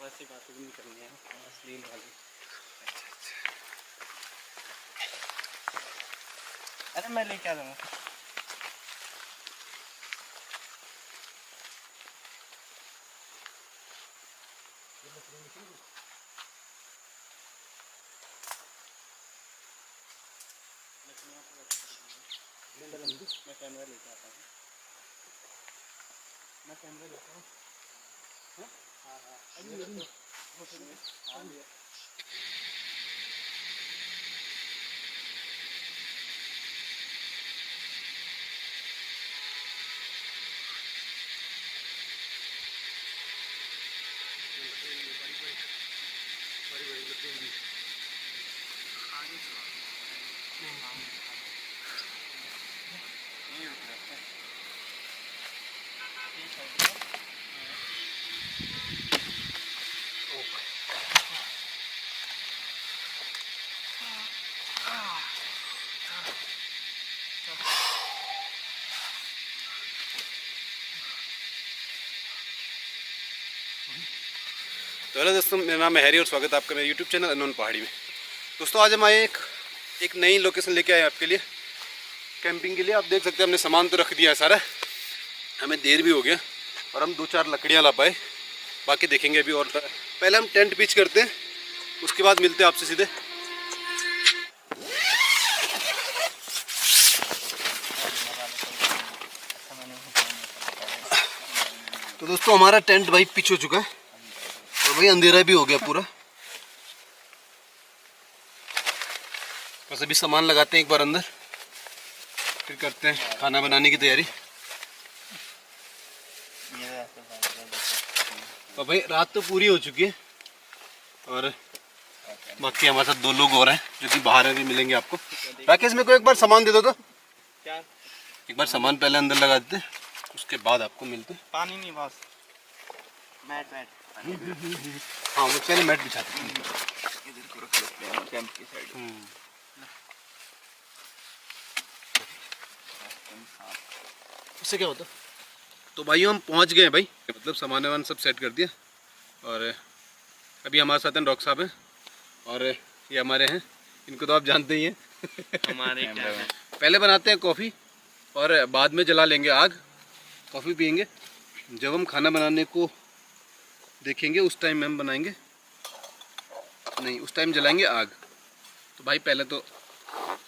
ऐसी बातें भी नहीं करनी है, अश्लील वाली। अरे मैं लेके आ जाऊँगा। मैं कैमरा लेके आता हूँ। मैं कैमरा लेता हूँ। हाँ हाँ तो हेलो दोस्तों, मेरा नाम है हैरी और स्वागत है आपका मेरे यूट्यूब चैनल अननोन पहाड़ी में। दोस्तों आज हम आए एक नई लोकेशन लेके आए आपके लिए कैंपिंग के लिए। आप देख सकते हैं हमने सामान तो रख दिया है सारा, हमें देर भी हो गया और हम 2-4 लकड़ियाँ ला पाए, बाकी देखेंगे अभी। और पहले हम टेंट पिच करते हैं, उसके बाद मिलते हैं आपसे सीधे। तो दोस्तों हमारा टेंट भाई पिच हो चुका है और भाई अंधेरा भी हो गया पूरा। बस अभी सामान लगाते हैं एक बार अंदर, फिर करते हैं खाना बनाने की तैयारी। तो भाई रात तो पूरी हो चुकी है और बाकी हमारे साथ 2 लोग और हैं जो कि बाहर अभी मिलेंगे आपको। राकेश मेरे को एक बार सामान दे दो तो। क्या? एक बार सामान पहले अंदर लगा देते, उसके बाद आपको मिलते। पानी नहीं बस मैट। हाँ वो पहले मैट बिछाते हैं। इधर को रख लेते हैं कैंप की साइड। उससे क्या होता? तो भाइयों हम पहुंच गए भाई, मतलब सामान वामान सब सेट कर दिया और अभी हमारे साथ हैं डॉक्टर साहब हैं और ये हमारे हैं, इनको तो आप जानते ही हैं। हमारे क्या है? पहले बनाते हैं कॉफ़ी और बाद में जला लेंगे आग। कॉफ़ी पियेंगे, जब हम खाना बनाने को देखेंगे उस टाइम में हम बनाएंगे, नहीं उस टाइम जलाएंगे आग। तो भाई पहले तो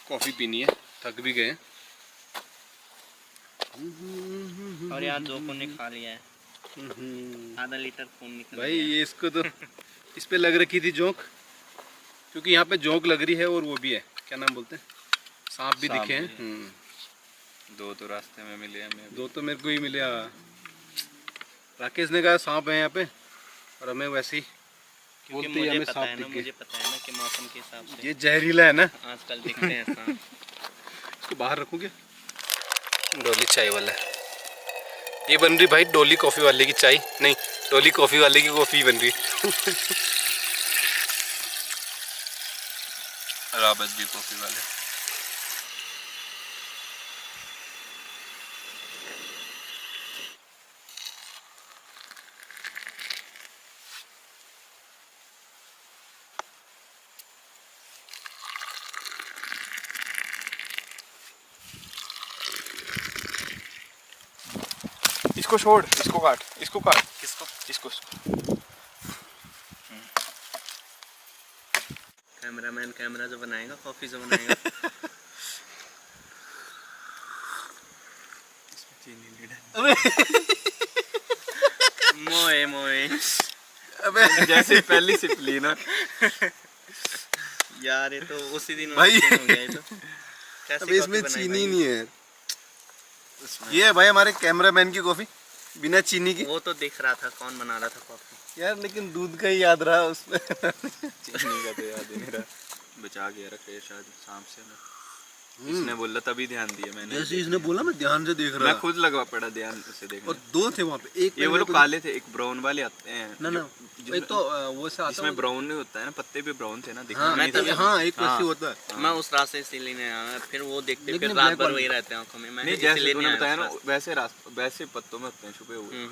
कॉफ़ी पीनी है, थक भी गए हैं। और यार 2 खून खा लिया है, आधा लीटर खून निकल भाई गया। ये इसको तो इस पे लग रखी थी जोंक, क्योंकि यहाँ पे जोंक लग रही है और वो भी है, क्या नाम बोलते हैं, सांप भी दिखे हैं। 2 तो रास्ते में मिले हमें, 2 तो मेरे को ही मिले। राकेश ने कहा सांप है यहाँ पे और हमें वैसे ही बोलते ही हमें सांप दिख गए। मुझे पता है ना कि मौसम के हिसाब से ये जहरीला है ना, आजकल दिखते हैं सांप। इसको बाहर रखोगे। डोली चाय वाला है ये बन रही भाई, डोली कॉफ़ी वाले की चाय नहीं, डोली कॉफ़ी वाले की कॉफ़ी बन रही। राबत भी कॉफी वाले। इसको छोड़, इसको काट, इसको काट। किसको? इसको कैमरामैन कैमरा जो बनाएगा, कॉफी जो बनाएगा। मोए मोए अबे जैसे पहली सिप ली ना यार, ये तो उसी दिन भाई हो गया ये तो। कैसे अबे इसमें कॉफी बनाई चीनी भाई? नहीं है। ये है भाई हमारे कैमरामैन की कॉफ़ी बिना चीनी की। वो तो दिख रहा था कौन बना रहा था कॉफी। यार लेकिन दूध का ही याद रहा उसमें। चीनी का तो याद ही नहीं रहा, बचा के रखे शायद शाम से ना। इसने बोला तभी ध्यान दिया मैंने। जैसे इसने बोला मैं ध्यान से देख रहा मैं खुद लगा पड़ा ध्यान से देखने। और दो थे वहाँ पे, एक ये वो लोग काले थे, एक ब्राउन वाले आते हैं ना ना, एक तो वो से आता इसमें ब्राउन नहीं होता है ना, पत्ते भी ब्राउन थे ना, दिखा हाँ, नहीं था। हाँ एक वैसे होता है। मैं उस रास्ते से लेने आया, फिर वो देखते लेकिन फिर रात black भर वाले- वही रहते हैं आंखों में। मैं नहीं जैसे तूने बताया ना वैसे वैसे पत्तों में होते हैं छुपे हुए।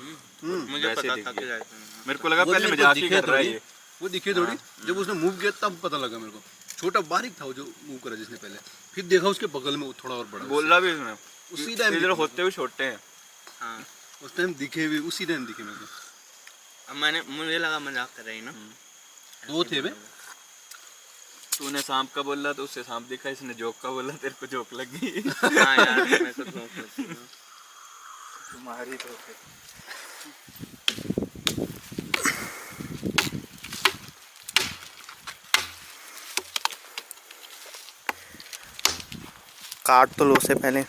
मुझे वैसे पता दिख था गया। कि रहते हैं। मेरे को लगा वो पहले मेरे को मजाक ही दिखे कर रहा है थोड़ी, ये। वो दिखे थोड़ी, जब उसने मूव किया तब पता लगा मेरे को। छोटा बारीक था वो जो मूव करा जिसने पहले, फिर देखा उसके बगल में वो थोड़ा और बड़ा। बोल रहा भी इसने उसी टाइम इधर होते हुए छोटे हैं। हाँ, उस टाइम दिखे भी, उसी टाइम दिखे मेरे को। अब मुझे लगा मजाक कर रही ना। दो थे बे। तूने सांप का बोला तो उससे सांप दिखा, इसने जोक का बोला तेरे को जोक लगी। हाँ यार, मेरे को धोख लगती है। तुम्हारी तो काट तो लो से पहले।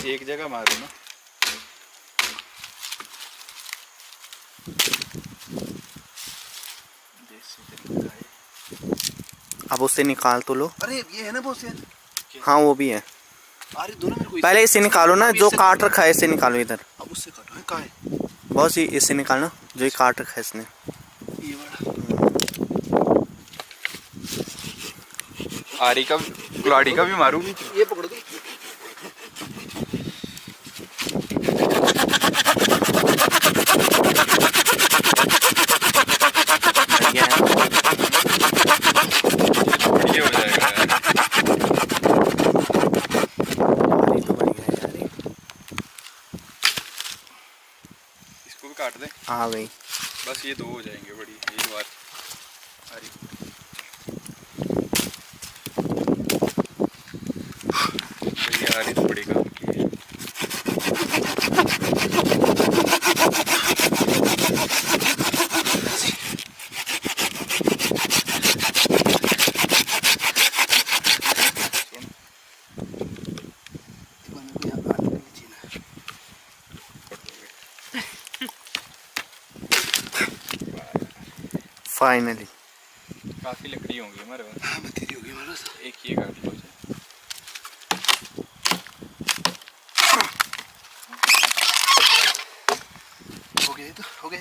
एक जगह मारो ना। अब उससे निकाल तो लो। अरे ये है ना बहुत से। हाँ वो भी है। अरे दोनों मेरे को पहले इसे निकालो ना, जो काट रखा है इसे निकालो इधर। अब उससे काटो है, कहाँ है? बहुत सी इससे निकालना जो ये काट रखा है इसने। ये वाला। आरी का कुलाड़ी का भी मारूं। ये पकड़ दो। बढ़िया है। ये हो जाएगा यार। ये तो बढ़िया है यार ये। इसको भी काट दे। आ गई। बस ये दो हो जाएंगे बड़ी एक बार। आरी तो ये आरी तो बड़ी काम की है। फाइनली काफी लकड़ी होंगी हमारे पास। हाँ बतेरी होगी हमारे पास। एक ये काट लो। हो गया ये तो, हो गया।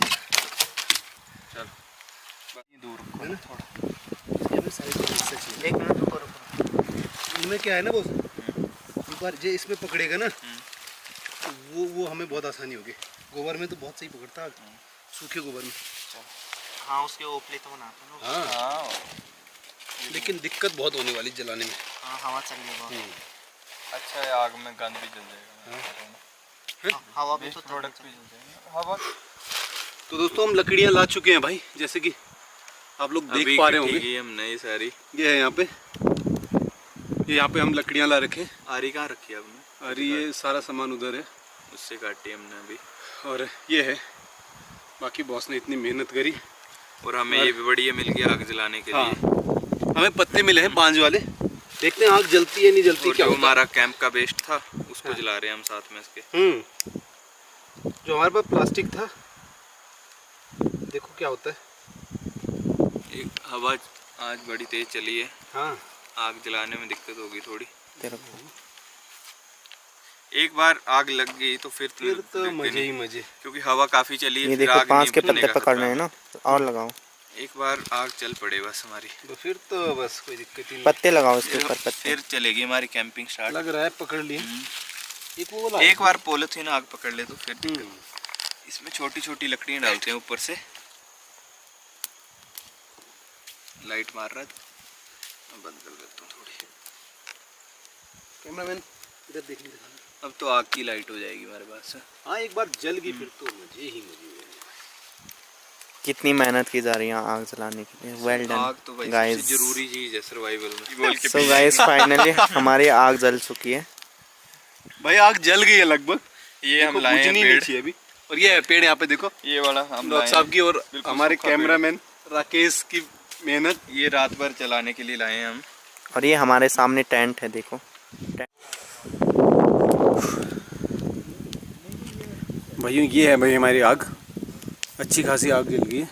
चल दूर है ना? थोड़ा। ये भी साइड में हिस्सा चाहिए। एक मिनट रुको। इनमें क्या है ना, वो एक बार जे इसमें पकड़ेगा ना तो वो हमें बहुत आसानी होगी। गोबर में तो बहुत सही पकड़ता है, सूखे गोबर में। हाँ उसके ओपले तो बनाते हैं ना। हाँ हाँ लेकिन दिक्कत बहुत होने वाली जलाने में। हाँ हवा चल रही है। अच्छा है, आग में गंद भी जल जाएगा। हवा भी तो प्रोडक्ट भी जल जाएंगे। हवा तो दोस्तों हम लकड़ियाँ ला चुके हैं भाई, जैसे कि आप लोग देख पा रहे होंगे। हमने ये सारी ये है यहाँ पे, ये यहाँ पे हम लकड़ियाँ ला रखे हैं। आरी कहाँ रखी है आपने? और ये सारा सामान उधर है उससे काटी हमने अभी। और ये है, बाकी बॉस ने इतनी मेहनत करी। और हमें ये भी बढ़िया मिल गया आग जलाने के हाँ लिए। हमें पत्ते मिले हैं बांझ वाले, देखते हैं आग जलती है नहीं जलती और क्या जो होता है। हमारा कैंप का वेस्ट था उसको जला रहे हैं हम साथ में इसके। जो हमारे पास प्लास्टिक था, देखो क्या होता है। एक हवा आज बड़ी तेज चली है, हाँ आग जलाने में दिक्कत होगी थोड़ी। तेरे को एक बार आग लग गई तो फिर फिर तो देखते मजे नहीं, ही मजे। क्योंकि हवा काफी चली है। ये फिर देखो आग 5 नहीं के बुझने पत्ते का पकड़ने खतरा। हैं ना, और लगाओ। एक बार आग चल पड़े बस हमारी, तो फिर तो बस कोई दिक्कत ही नहीं। पत्ते लगाओ इसके ऊपर पत्ते। फिर चलेगी हमारी कैंपिंग स्टार्ट। लग रहा है पकड़ लिए। एक वो वाला एक बार पॉलिथीन आग पकड़ ले तो फिर इसमें छोटी छोटी लकड़ियां डालते हैं ऊपर से। लाइट मार रहा है, बंद कर देता हूँ थोड़ी। कैमरामैन इधर देखने दिखाना। अब तो आग की लाइट हो जाएगी हमारे पास। हाँ एक बार जल गई फिर तो मजे ही मजे हो जाएंगे। कितनी मेहनत की जा रही है आग जलाने के लिए। वेल आग तो डन भाई गाइस। सबसे जरूरी चीज है सर्वाइवल में। बोल के सो गाइस फाइनली हमारी आग जल चुकी है। भाई आग जल गई है लगभग। ये हम देखो, लाए हैं बुझनी नहीं पेड़। चाहिए अभी। और ये है पेड़ यहाँ पे देखो, ये वाला हम डॉक्टर लाए साहब हैं। की और बिल्कुल हमारे सूखा पेड़। कैमरामैन राकेश की मेहनत। ये रात भर चलाने के लिए लाए हैं हम। और ये हमारे सामने टेंट है देखो। भाइयों ये है भाई हमारी आग, अच्छी खासी आग जल गई है।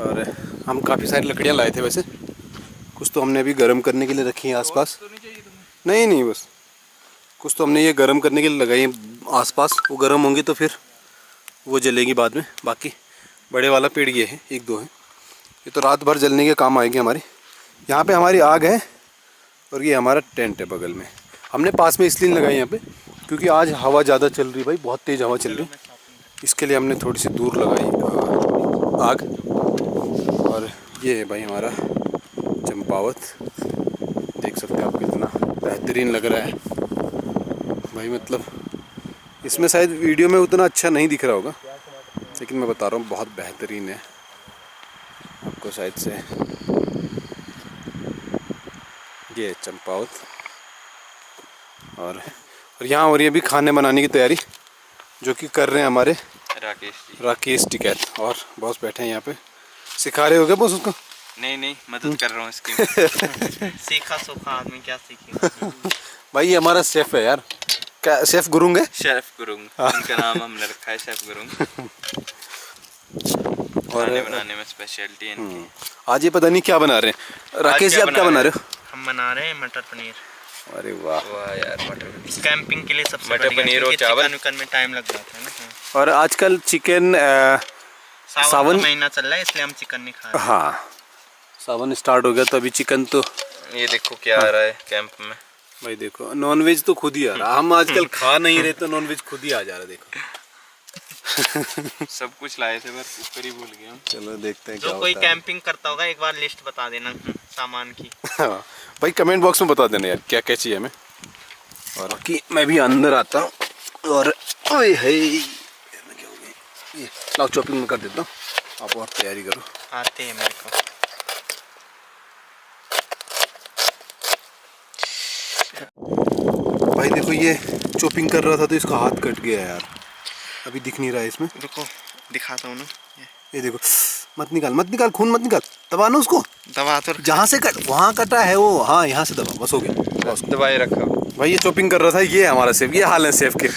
और हम काफ़ी सारी लकड़ियाँ लाए थे वैसे, कुछ तो हमने अभी गर्म करने के लिए रखी हैं आसपास। नहीं नहीं, बस कुछ तो हमने ये गर्म करने के लिए लगाई है आसपास, वो गर्म होंगी तो फिर वो जलेगी बाद में। बाकी बड़े वाला पेड़ ये है, एक दो है, ये तो रात भर जलने के काम आएगी हमारी। यहाँ पे हमारी आग है और ये हमारा टेंट है बगल में। हमने पास में इसलिए लगाई यहाँ पे क्योंकि आज हवा ज़्यादा चल रही भाई, बहुत तेज़ हवा चल रही, इसके लिए हमने थोड़ी सी दूर लगाई आग। और ये है भाई हमारा चंपावत, देख सकते हैं आप कितना बेहतरीन लग रहा है भाई। मतलब इसमें शायद वीडियो में उतना अच्छा नहीं दिख रहा होगा, लेकिन मैं बता रहा हूँ बहुत बेहतरीन है आपको शायद से। ये चंपावत और यहाँ हो रही है अभी खाने बनाने की तैयारी, जो कि कर रहे हैं हमारे राकेश टिकैत। और बॉस बैठे हैं यहाँ पे, सिखा रहे हो क्या बॉस उसको? नहीं मदद कर रहा हूँ इसकी। सीखा सूखा आदमी क्या सीखेगा। भाई ये हमारा शेफ है यार, क्या शेफ गुरुंग है? शेफ गुरुंग, इनका नाम हमने रखा है शेफ गुरुंग। और खाने बनाने में स्पेशलिटी है इनकी। आज ये पता नहीं क्या बना रहे हैं। राकेश जी आप क्या बना रहे हो? हम बना रहे हैं मटर पनीर। अरे वाह वाह यार, मटर पनीर कैंपिंग के लिए सबसे मटर पनीर और चावल में टाइम लग जाता है ना। और आजकल चिकन सावन महीना चल रहा है इसलिए हम चिकन नहीं खा रहे। हाँ, सावन स्टार्ट हो गया तो अभी चिकन तो ये देखो क्या आ रहा है कैंप में भाई। देखो नॉनवेज तो खुद ही आ रहा, हम आजकल खा नहीं रहे तो नॉनवेज खुद ही आ जा रहा। देखो सब कुछ लाए थे पर ऊपर ही भूल गए हम। चलो देखते हैं जो कोई कैंपिंग करता होगा एक बार लिस्ट बता देना सामान की। हाँ भाई, कमेंट बॉक्स में बता देना यार क्या क्या चाहिए हमें। और बाकी मैं भी अंदर आता हूँ और ओए हे ये लाओ चॉपिंग में कर देता हूँ, आप और तैयारी करो। आते हैं मेरे को। भाई देखो ये चॉपिंग कर रहा था तो इसका हाथ कट गया यार, अभी दिख नहीं रहा है इसमें। रुको दिखाता हूँ ना, ये देखो, मत निकाल खून मत निकाल, दबा ना उसको। दबा तो जहाँ से कट वहाँ कटा है वो, हाँ यहाँ से दबा, बस हो गया। दबाए रखा भाई ये चॉपिंग कर रहा था, ये हमारा शेफ, ये हाल है शेफ के।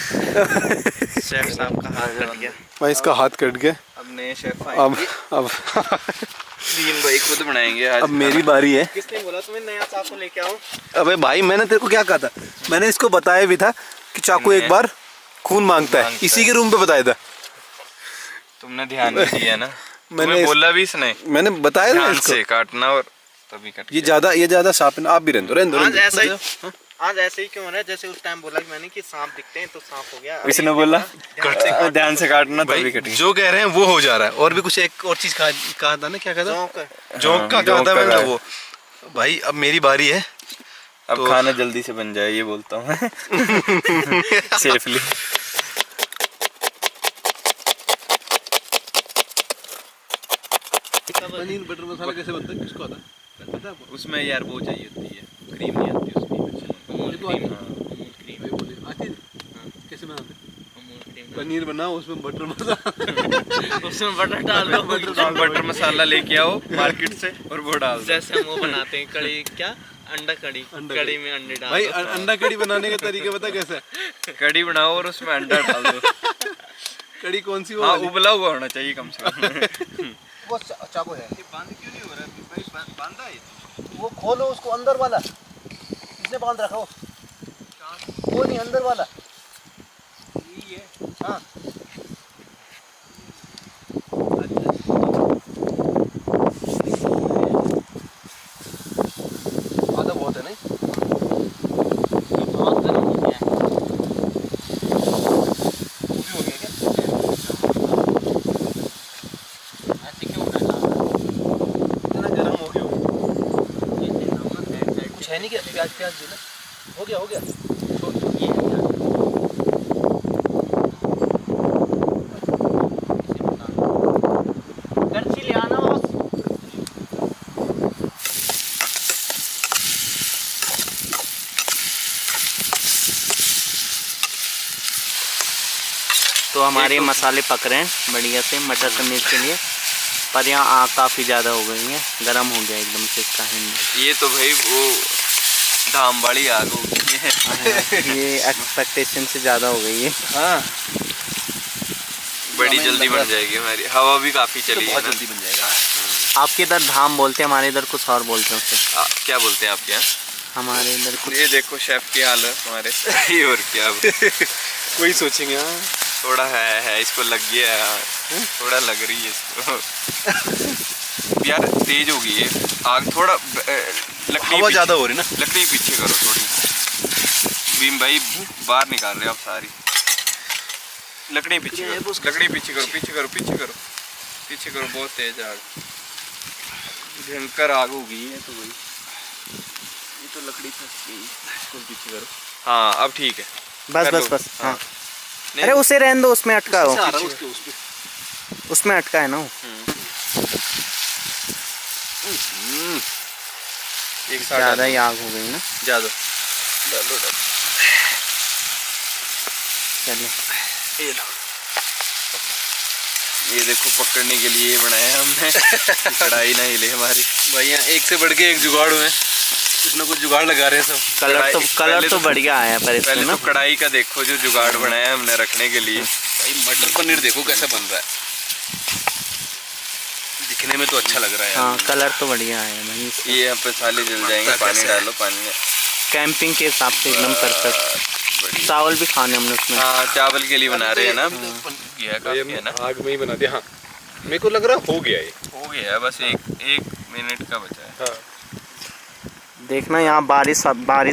शेफ साहब का हाथ कट गया भाई इसका हाथ कट गया। अब नए शेफ अब रीम भाई खुद बनाएंगे आज। अब मेरी बारी है। किसने बोला तुम्हें नया चाकू लेके आओ? अबे भाई मैंने तेरे को क्या कहा था, मैंने इसको बताया भी था कि चाकू एक बार खून मांगता है, इसी के रूम पे बताया था। तुमने ध्यान नहीं दिया ना। मैंने बोला भी इसने, मैंने बताया था ध्यान इसको से काटना और तभी कट ये ज्यादा सांप है। आप भी रहने दो। आज ऐसे ही क्यों हो रहा है? जैसे उस टाइम बोला कि मैंने कि सांप दिखते हैं तो सांप हो गया। इसने बोला ध्यान से काटना तभी कटेगा। जो कह रहे हैं वो हो जा रहा है। और भी कुछ एक और चीज कहा था ना, क्या कहा था? जोंक का कहा था मैंने वो। भाई अब मेरी बारी है, अब तो खाना जल्दी से बन जाए ये बोलता हूँ मैं सेफली। पनीर बटर मसाला कैसे बनता है, किसको आता है पता है? उसमें यार वो चाहिए होती है, क्रीम नहीं आती उसमें। कैसे बनाते? पनीर बनाओ, उसमें बटर मसाला उसमें बटर डाल दो। बटर मसाला लेके आओ मार्केट से और वो डाल दो। जैसे हम वो बनाते हैं कड़ी, क्या अंडा कड़ी, कड़ी में अंडे डाल भाई अंडा कड़ी बनाने का तरीका पता कैसा है? कड़ी बनाओ और उसमें अंडा डाल दो। कड़ी कौन सी? हाँ उबला हुआ होना चाहिए कम से कम। वो चाकू है, ये बंद क्यों नहीं हो रहा है भाई? बांधा है वो खोलो उसको, अंदर वाला इसने बांध रखा हो, वो नहीं अंदर वाला ये है। हाँ आधा बहुत है नहीं? बहुत गर्म हो गया है। वो भी हो गया क्या? ऐसे क्यों कर रहा है? इतना गर्म हो गया जैसे नमक है, कुछ है नहीं क्या? प्याज देना, हो गया ये है क्या? इसे बता दो। करछी ले आना बस। तो हमारे मसाले पक रहे हैं बढ़िया से मटर पनीर के लिए, पर यहाँ आग काफ़ी ज़्यादा हो गई है, गर्म हो गया एकदम से इसका हिंद। ये तो भाई वो धाम वाली आग हो गई है। ये एक्सपेक्टेशन से ज़्यादा हो गई है। हाँ बड़ी जल्दी बन जाएगी हमारी, हवा भी काफ़ी चली है बहुत ना। जल्दी बन जाएगा। आपके इधर धाम बोलते हैं, हमारे इधर कुछ और बोलते हैं उसे। क्या बोलते हैं आपके यहाँ? हमारे इधर कुछ। ये देखो शेफ की हालत हमारे। ये और क्या वही सोचेंगे। हाँ थोड़ा है इसको लग गया है, थोड़ा लग रही है इसको। यार तेज हो गई है आग, थोड़ा लकड़ी हवा ज़्यादा हो रही ना। लकड़ी पीछे करो थोड़ी, भीम भाई बाहर निकाल रहे हो आप सारी लकड़ी पीछे करो, लकड़ी पीछे करो, पीछे करो, पीछे करो, पीछे करो। बहुत तेज आग, भयंकर आग हो गई है। तो वही ये तो लकड़ी फंस गई, इसको पीछे करो। हाँ अब ठीक है, बस कर बस लो। बस। हाँ। हाँ अरे उसे रहने दो, उसमें अटका हो, उसमें अटका है ना वो। एक साथ ज़्यादा ही आग हो गई ना। ज़्यादा डालो डालो। चलिए ये लो, ये देखो पकड़ने के लिए बनाया हमने। कढ़ाई ना हिले हमारी। भाई यहाँ एक से बढ़ के एक जुगाड़ हुए, कुछ ना कुछ जुगाड़ लगा रहे हैं सब। कलर तो बढ़िया आया पर इसमें पहले ना। तो कढ़ाई का देखो जो जुगाड़ बनाया हमने रखने के लिए। भाई मटर पनीर देखो कैसा बन रहा है, दिखने में तो अच्छा लग रहा है। हाँ कलर तो बढ़िया है भाई। ये यहाँ पे साले जल जाएंगे, पानी डालो पानी में। कैंपिंग के हिसाब से एकदम परफेक्ट। चावल भी खाने हमने उसमें। हाँ चावल के लिए बना रहे हैं ना। ये काफी है ना, आग में ही बना दिया। हाँ मेरे को लग रहा हो गया, ये हो गया है, बस एक मिनट का बचा है। हाँ देखना यहाँ बारिश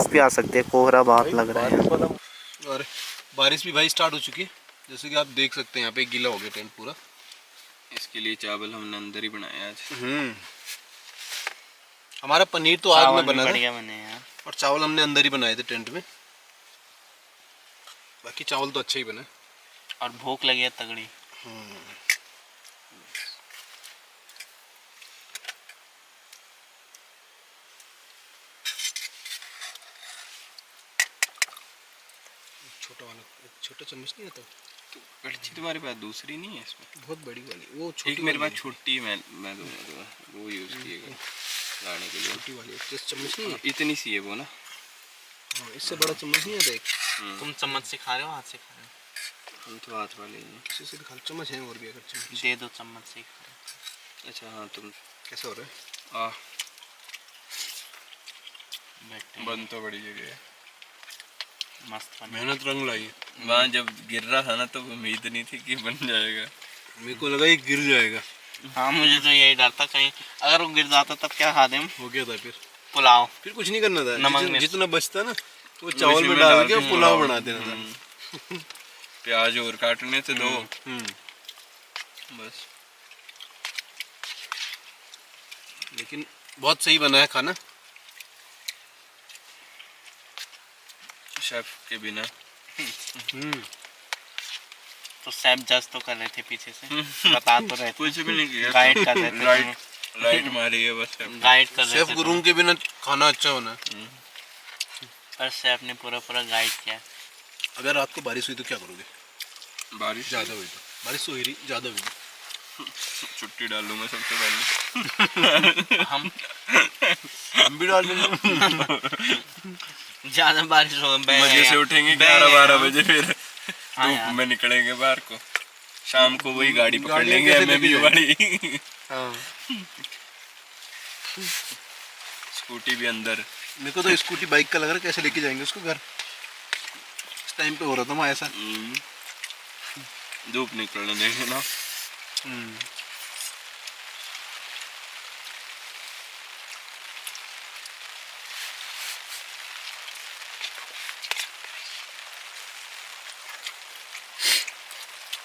भी आ सकती है, कोहरा बहुत लग रहा है। और बारिश भी भाई स्टार्ट हो चुकी है, जैसे कि आप देख सकते हैं। यहाँ पे गीला हो गया टेंट पूरा। इसके लिए चावल हमने अंदर ही बनाया आज। हमारा पनीर तो आग में बना था, बढ़िया बने यार। और चावल हमने अंदर ही बनाए थे टेंट में। बाकी चावल तो अच्छे ही बने। और भूख लगी है तगड़ी। छोटा वाला, छोटा चम्मच नहीं आता? कड़छी तुम्हारे पास दूसरी नहीं है इसमें? बहुत बड़ी वाली, वो एक छोटी मेरे पास वाली। छोटी, मैं दूंगा वो यूज़ किएगा लाने के लिए। छोटी वाली एक चम्मच नहीं है? इतनी सी है वो ना। हाँ, इससे बड़ा चम्मच नहीं आता एक? तुम चम्मच से खा रहे हो, हाथ से खा रहे हो? हम तो हाथ वाले हैं। किसी से दिखा, चम्मच है और भी अगर चम्मच। दे दो चम्मच से ही खा रहे अच्छा हाँ तुम कैसा हो रहा है? हो। बन तो बड़ी जगह है, मस्त बने। मेहनत रंग लाई। वहाँ जब गिर रहा था ना तो उम्मीद नहीं थी कि बन जाएगा। मेरे को लगा ये गिर जाएगा। हाँ मुझे तो यही डर था, कहीं अगर वो गिर जाता तब क्या खा दें। हो गया था पुलाव। फिर कुछ नहीं करना था, नमक जितना बचता ना वो चावल में डाल के पुलाव बना देना था। प्याज और काटने थे दो, बस। लेकिन बहुत सही बना है खाना, शेफ के बिना। तो सैफ जज तो कर रहे थे पीछे से, बता तो रहे थे, कुछ भी नहीं किया, गाइड कर रहे थे। लाइट मारी है बस। गाइड कर रहे शेफ थे गुरु के बिना खाना अच्छा होना। पर सैफ ने पूरा गाइड किया। अगर रात को बारिश हुई तो क्या करोगे? बारिश ज़्यादा हुई तो? बारिश तो हुई रही, ज़्यादा हुई तो छुट्टी डालूंगा सबसे पहले। हम भी डाल देंगे। ज्यादा बारिश हो मजे से उठेंगे 11-12 बजे, फिर हाँ धूप यार। में निकलेंगे बाहर को, शाम को वही गाड़ी पकड़ गाड़ियाँ लेंगे कैसे एमएमयू लेके वाली। हाँ स्कूटी भी अंदर। मेरे को तो स्कूटी बाइक का लग रहा है, कैसे लेके जाएंगे उसको घर? इस टाइम पे हो रहा था वहाँ ऐसा। धूप निकलने देंगे ना।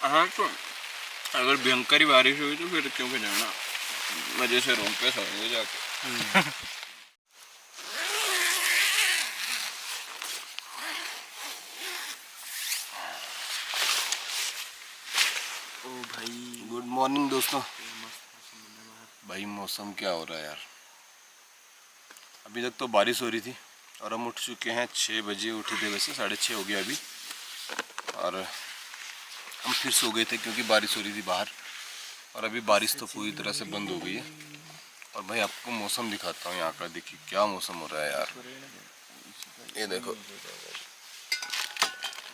हाँ तो अगर भयंकर ही बारिश हुई तो फिर क्यों के जाना, मजे से रूम पे सोएंगे जाके। ओ भाई गुड मॉर्निंग दोस्तों। भाई मौसम क्या हो रहा है यार, अभी तक तो बारिश हो रही थी और हम उठ चुके हैं 6 बजे उठे थे, वैसे 6:30 हो गया अभी। और हम फिर सो गए थे क्योंकि बारिश हो रही थी बाहर, और अभी बारिश तो पूरी तरह से बंद हो गई है। और भाई आपको मौसम दिखाता हूँ यहाँ का, देखिए क्या मौसम हो रहा है यार। ये देखो,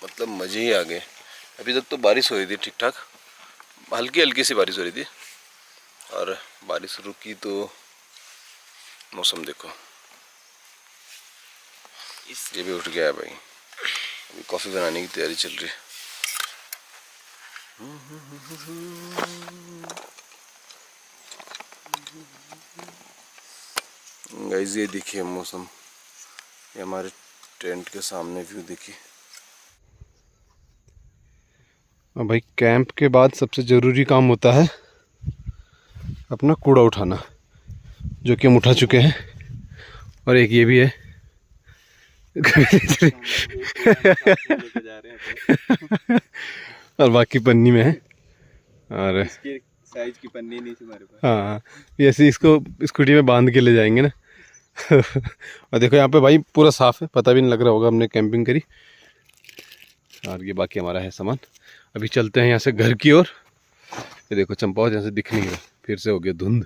मतलब मज़े ही आ गए। अभी तक तो बारिश हो रही थी ठीक ठाक, हल्की हल्की सी बारिश हो रही थी, और बारिश रुकी तो मौसम देखो, ये भी उठ गया है भाई। अभी कॉफ़ी बनाने की तैयारी चल रही है। गाइस ये देखिए मौसम, ये हमारे टेंट के सामने व्यू देखिए। अब भाई कैंप के बाद सबसे ज़रूरी काम होता है अपना कूड़ा उठाना, जो कि हम उठा चुके हैं। और एक ये भी है और बाकी पन्नी में है, और साइज की पन्नी नहीं थी हमारे पास। हाँ, ये ऐसे इसको स्कूटी में बांध के ले जाएंगे ना। और देखो यहाँ पे भाई पूरा साफ है, पता भी नहीं लग रहा होगा हमने कैंपिंग करी। और ये बाकी हमारा है सामान। अभी चलते हैं यहाँ से घर की ओर। ये देखो चंपावत यहाँ से दिख नहीं रहा, फिर से हो गया धुंध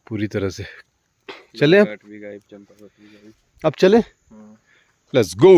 पूरी तरह से। चले अब चले, लेट्स गो।